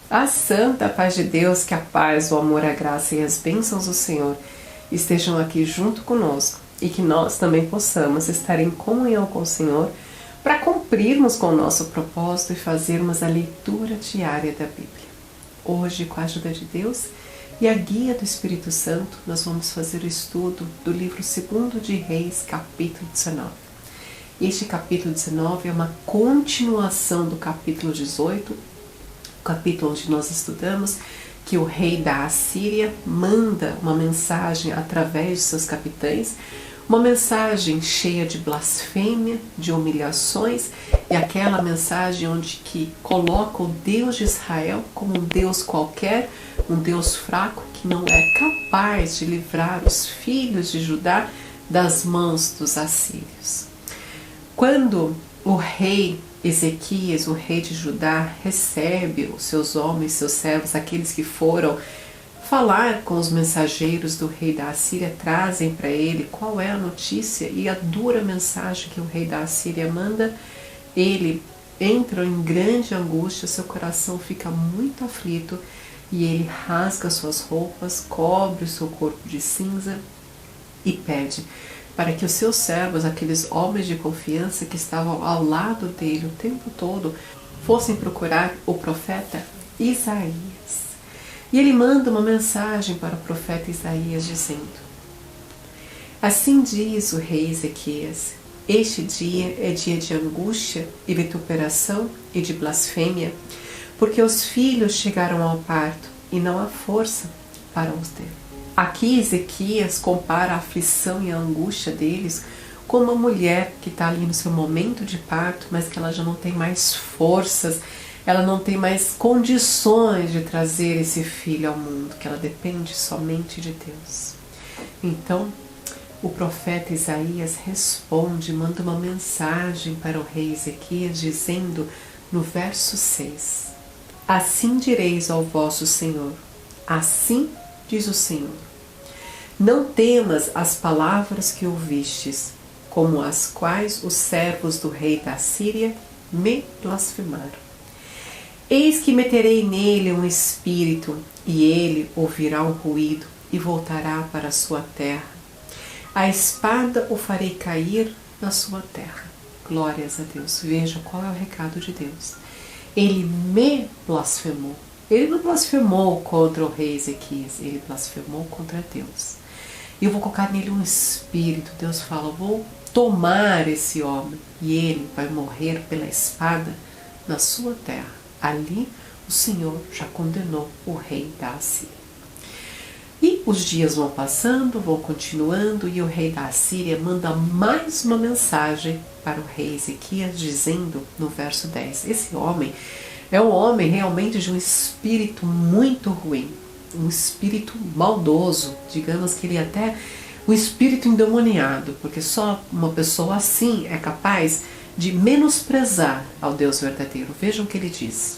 A santa paz de Deus, que a paz, o amor, a graça e as bênçãos do Senhor estejam aqui junto conosco e que nós também possamos estar em comunhão com o Senhor para cumprirmos com o nosso propósito e fazermos a leitura diária da Bíblia. Hoje, com a ajuda de Deus e a guia do Espírito Santo, nós vamos fazer o estudo do livro 2 de Reis, capítulo 19. Este capítulo 19 é uma continuação do capítulo 18, o capítulo onde nós estudamos que o rei da Assíria manda uma mensagem através de seus capitães, uma mensagem cheia de blasfêmia, de humilhações, e aquela mensagem onde que coloca o Deus de Israel como um Deus qualquer, um Deus fraco que não é capaz de livrar os filhos de Judá das mãos dos assírios. Quando o rei Ezequias, o rei de Judá, recebe os seus homens, seus servos, aqueles que foram falar com os mensageiros do rei da Assíria, trazem para ele qual é a notícia e a dura mensagem que o rei da Assíria manda. Ele entra em grande angústia, seu coração fica muito aflito e ele rasga suas roupas, cobre o seu corpo de cinza e pede para que os seus servos, aqueles homens de confiança que estavam ao lado dele o tempo todo, fossem procurar o profeta Isaías. E ele manda uma mensagem para o profeta Isaías dizendo: assim diz o rei Ezequias, este dia é dia de angústia e vituperação e de blasfêmia, porque os filhos chegaram ao parto e não há força para os ter. Aqui Ezequias compara a aflição e a angústia deles com uma mulher que está ali no seu momento de parto, mas que ela já não tem mais forças, ela não tem mais condições de trazer esse filho ao mundo, que ela depende somente de Deus. Então, o profeta Isaías responde, manda uma mensagem para o rei Ezequias, dizendo no verso 6: assim direis ao vosso Senhor, assim diz o Senhor, não temas as palavras que ouvistes, como as quais os servos do rei da Síria me blasfemaram. Eis que meterei nele um espírito, e ele ouvirá um ruído e voltará para a sua terra. A espada o farei cair na sua terra. Glórias a Deus. Veja qual é o recado de Deus. Ele me blasfemou. Ele não blasfemou contra o rei Ezequias, ele blasfemou contra Deus. E eu vou colocar nele um espírito. Deus fala, vou tomar esse homem e ele vai morrer pela espada na sua terra. Ali o Senhor já condenou o rei da Assíria. E os dias vão passando, vão continuando, e o rei da Assíria manda mais uma mensagem para o rei Ezequias, dizendo no verso 10, esse homem é um homem realmente de um espírito muito ruim, um espírito maldoso, digamos que ele até um espírito endemoniado, porque só uma pessoa assim é capaz de menosprezar ao Deus verdadeiro. Vejam o que ele diz.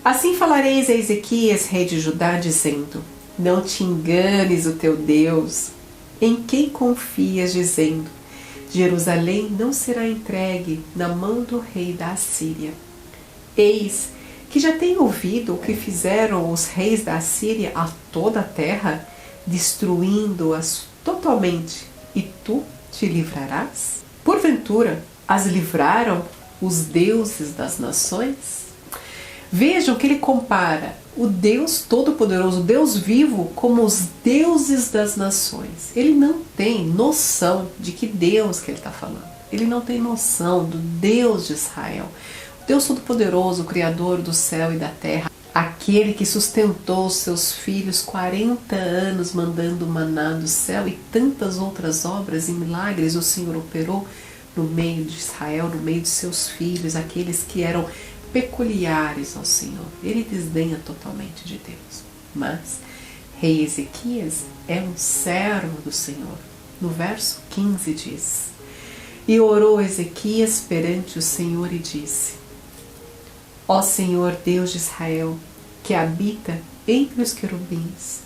Assim falareis a Ezequias, rei de Judá, dizendo, não te enganes o teu Deus, em quem confias, dizendo, Jerusalém não será entregue na mão do rei da Assíria. Eis que já tenho ouvido o que fizeram os reis da Assíria a toda a terra, destruindo-as totalmente, e tu te livrarás? Porventura, as livraram os deuses das nações? Vejam que ele compara o Deus Todo-Poderoso, o Deus vivo, como os deuses das nações. Ele não tem noção de que Deus que ele está falando. Ele não tem noção do Deus de Israel. O Deus Todo-Poderoso, o Criador do céu e da terra, aquele que sustentou seus filhos 40 anos mandando maná do céu e tantas outras obras e milagres o Senhor operou no meio de Israel, no meio de seus filhos, aqueles que eram peculiares ao Senhor. Ele desdenha totalmente de Deus. Mas rei Ezequias é um servo do Senhor. No verso 15 diz, e orou Ezequias perante o Senhor e disse, ó Senhor Deus de Israel, que habita entre os querubins,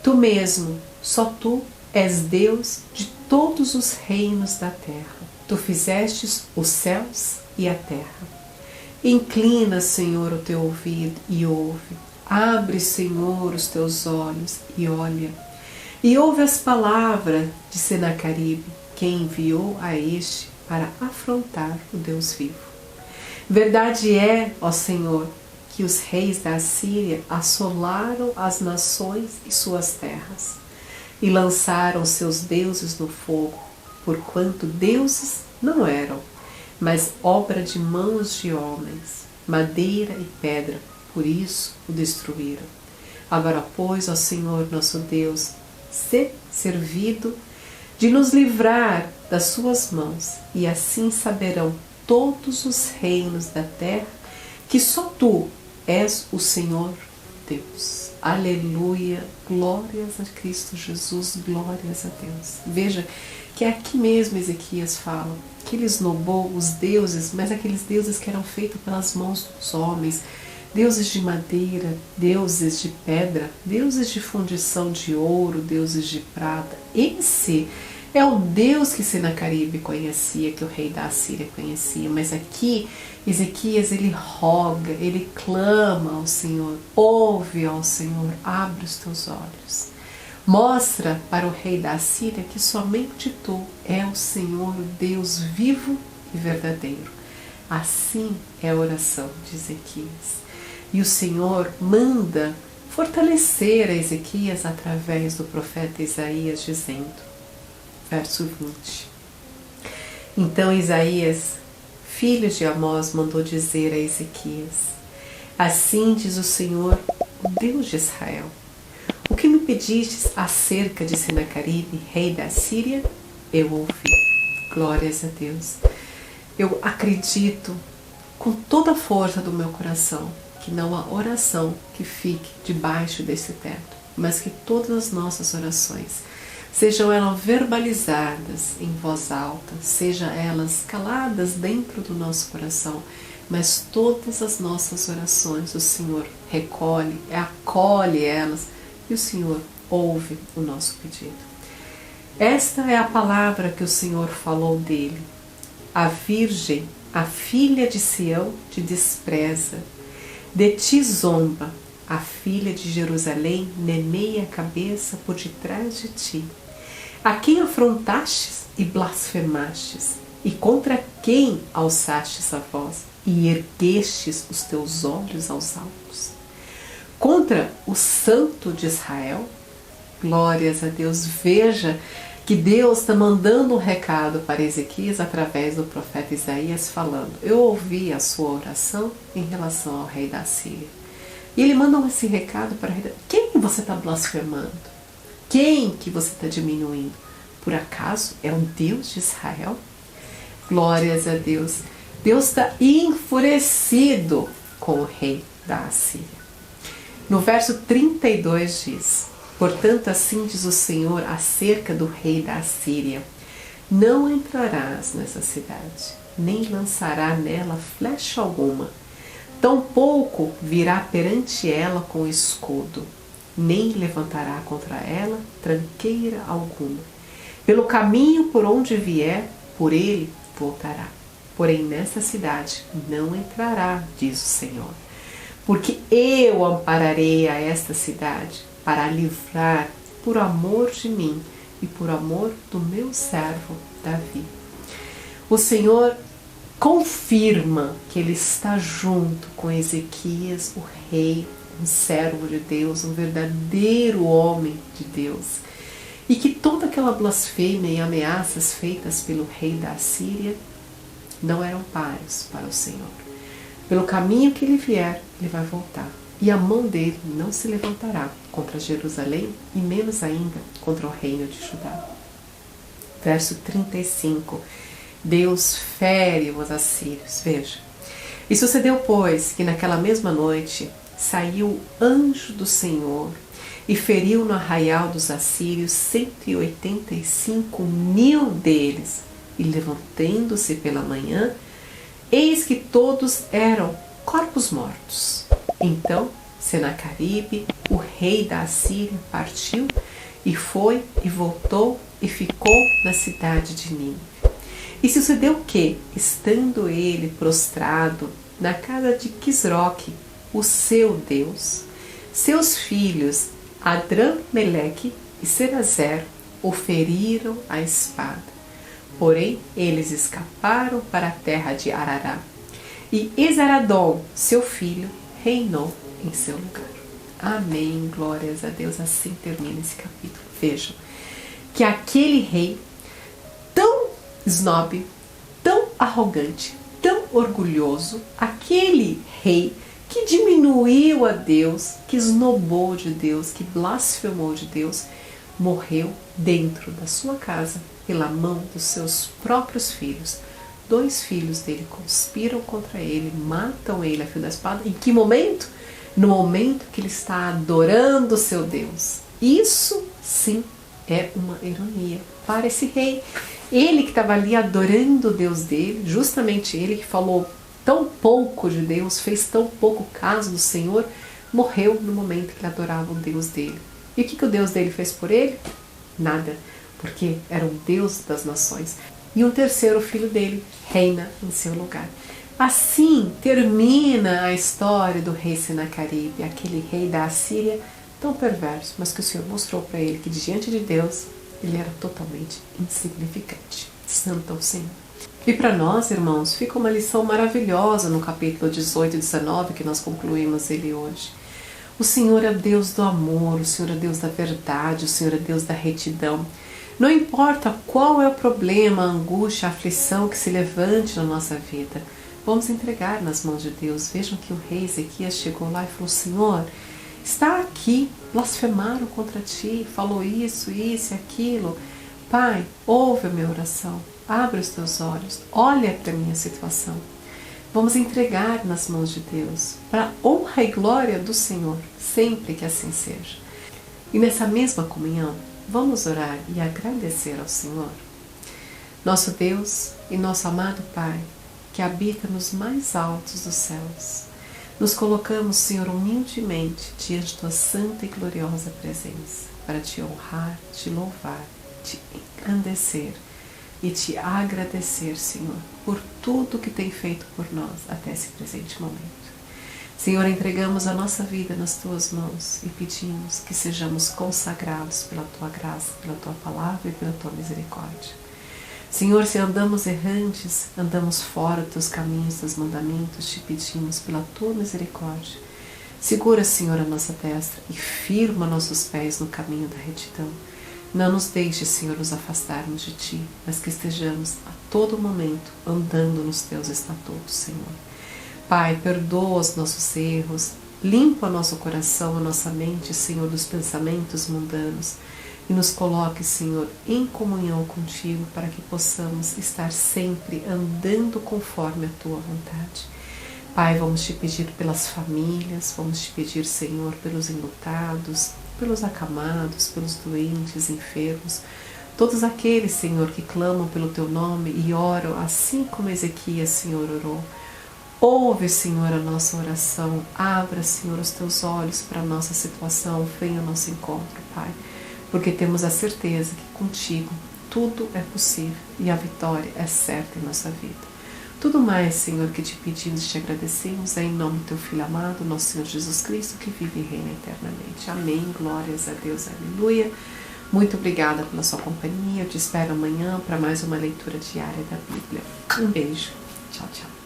tu mesmo, só tu, és Deus de todos os reinos da terra. Tu fizestes os céus e a terra. Inclina, Senhor, o teu ouvido e ouve. Abre, Senhor, os teus olhos e olha. E ouve as palavras de Senaqueribe, quem enviou a este para afrontar o Deus vivo. Verdade é, ó Senhor, que os reis da Assíria assolaram as nações e suas terras, e lançaram seus deuses no fogo, porquanto deuses não eram, mas obra de mãos de homens, madeira e pedra, por isso o destruíram. Agora, pois, ó Senhor nosso Deus, sê servido de nos livrar das suas mãos, e assim saberão todos os reinos da terra que só tu és o Senhor Deus. Aleluia, glórias a Cristo Jesus, glórias a Deus. Veja que é aqui mesmo Ezequias fala que ele esnobou os deuses, mas aqueles deuses que eram feitos pelas mãos dos homens, deuses de madeira, deuses de pedra, deuses de fundição de ouro, deuses de prata. Esse é o Deus que Senaqueribe conhecia, que o rei da Assíria conhecia. Mas aqui Ezequias, ele roga, ele clama ao Senhor, ouve ao Senhor, abre os teus olhos. Mostra para o rei da Assíria que somente tu é o Senhor, o Deus vivo e verdadeiro. Assim é a oração de Ezequias. E o Senhor manda fortalecer a Ezequias através do profeta Isaías, dizendo, verso 20. Então Isaías, filho de Amós, mandou dizer a Ezequias, assim diz o Senhor, o Deus de Israel, o que me pedistes acerca de Senaqueribe, rei da Síria, eu ouvi. Glórias a Deus. Eu acredito com toda a força do meu coração que não há oração que fique debaixo desse teto, mas que todas as nossas orações, sejam elas verbalizadas em voz alta, sejam elas caladas dentro do nosso coração, mas todas as nossas orações o Senhor recolhe, acolhe elas, e o Senhor ouve o nosso pedido. Esta é a palavra que o Senhor falou dele. A Virgem, a filha de Sião, te despreza, de ti zomba, a filha de Jerusalém meneia a cabeça por detrás de ti. A quem afrontastes e blasfemastes, e contra quem alçastes a voz, e erguestes os teus olhos aos altos? Contra o Santo de Israel? Glórias a Deus. Veja que Deus está mandando um recado para Ezequias através do profeta Isaías, falando, eu ouvi a sua oração em relação ao rei da Síria. E ele manda esse recado para o rei da... Quem você está blasfemando? Quem que você está diminuindo? Por acaso é o Deus de Israel? Glórias a Deus. Deus está enfurecido com o rei da Assíria. No verso 32 diz, portanto assim diz o Senhor acerca do rei da Assíria, não entrarás nessa cidade, nem lançará nela flecha alguma, tampouco virá perante ela com escudo, nem levantará contra ela tranqueira alguma. Pelo caminho por onde vier, por ele voltará. Porém nessa cidade não entrará, diz o Senhor. Porque eu ampararei a esta cidade para a livrar por amor de mim e por amor do meu servo Davi. O Senhor confirma que ele está junto com Ezequias, o rei, um servo de Deus, um verdadeiro homem de Deus. E que toda aquela blasfêmia e ameaças feitas pelo rei da Assíria não eram páreos para o Senhor. Pelo caminho que ele vier, ele vai voltar. E a mão dele não se levantará contra Jerusalém e menos ainda contra o reino de Judá. Verso 35. Deus fere os assírios. Veja. E sucedeu, pois, que naquela mesma noite saiu o anjo do Senhor e feriu no arraial dos assírios 185.000 deles. E levantando-se pela manhã, eis que todos eram corpos mortos. Então Senaqueribe, o rei da Assíria, partiu e foi e voltou e ficou na cidade de Nínive. E sucedeu que, estando ele prostrado na casa de Quisroque, o seu Deus. Seus filhos, Adram-Meleque e Serazer, o feriram a espada. Porém, eles escaparam para a terra de Arará. E Esaradom, seu filho, reinou em seu lugar. Amém, glórias a Deus. Assim termina esse capítulo. Vejam que aquele rei tão snob, tão arrogante, tão orgulhoso, aquele rei que diminuiu a Deus, que esnobou de Deus, que blasfemou de Deus, morreu dentro da sua casa pela mão dos seus próprios filhos. 2 filhos dele conspiram contra ele, matam ele a fio da espada. Em que momento? No momento que ele está adorando o seu Deus. Isso sim é uma ironia para esse rei. Ele que estava ali adorando o Deus dele, justamente ele que falou tão pouco de Deus, fez tão pouco caso do Senhor, morreu no momento que ele adorava o Deus dele. E o que o Deus dele fez por ele? Nada, porque era o Deus das nações. E um terceiro filho dele reina em seu lugar. Assim termina a história do rei Senaqueribe, aquele rei da Assíria tão perverso, mas que o Senhor mostrou para ele que diante de Deus ele era totalmente insignificante. Santo ao Senhor. E para nós, irmãos, fica uma lição maravilhosa no capítulo 18 e 19 que nós concluímos ele hoje. O Senhor é Deus do amor, o Senhor é Deus da verdade, o Senhor é Deus da retidão. Não importa qual é o problema, a angústia, a aflição que se levante na nossa vida, vamos entregar nas mãos de Deus. Vejam que o rei Ezequias chegou lá e falou: Senhor, está aqui, blasfemaram contra ti, falou isso e aquilo. Pai, ouve a minha oração, abre os teus olhos, olha para a minha situação. Vamos entregar nas mãos de Deus, para a honra e glória do Senhor, sempre que assim seja. E nessa mesma comunhão, vamos orar e agradecer ao Senhor. Nosso Deus e nosso amado Pai, que habita nos mais altos dos céus, nos colocamos, Senhor, humildemente diante da tua santa e gloriosa presença, para te honrar, te louvar, te engrandecer e te agradecer, Senhor, por tudo que tem feito por nós até esse presente momento. Senhor, entregamos a nossa vida nas tuas mãos e pedimos que sejamos consagrados pela tua graça, pela tua palavra e pela tua misericórdia. Senhor, se andamos errantes, andamos fora dos teus caminhos, dos mandamentos, te pedimos pela tua misericórdia. Segura, Senhor, a nossa destra e firma nossos pés no caminho da retidão. Não nos deixe, Senhor, nos afastarmos de ti, mas que estejamos a todo momento andando nos teus estatutos, Senhor. Pai, perdoa os nossos erros, limpa nosso coração, a nossa mente, Senhor, dos pensamentos mundanos e nos coloque, Senhor, em comunhão contigo para que possamos estar sempre andando conforme a tua vontade. Pai, vamos te pedir pelas famílias, vamos te pedir, Senhor, pelos enlutados, pelos acamados, pelos doentes, enfermos, todos aqueles, Senhor, que clamam pelo teu nome e oram assim como Ezequias, Senhor, orou. Ouve, Senhor, a nossa oração, abra, Senhor, os teus olhos para a nossa situação, venha ao nosso encontro, Pai, porque temos a certeza que contigo tudo é possível e a vitória é certa em nossa vida. Tudo mais, Senhor, que te pedimos e te agradecemos é em nome do teu Filho amado, nosso Senhor Jesus Cristo, que vive e reina eternamente. Amém, glórias a Deus, aleluia. Muito obrigada pela sua companhia, eu te espero amanhã para mais uma leitura diária da Bíblia. Um beijo, tchau, tchau.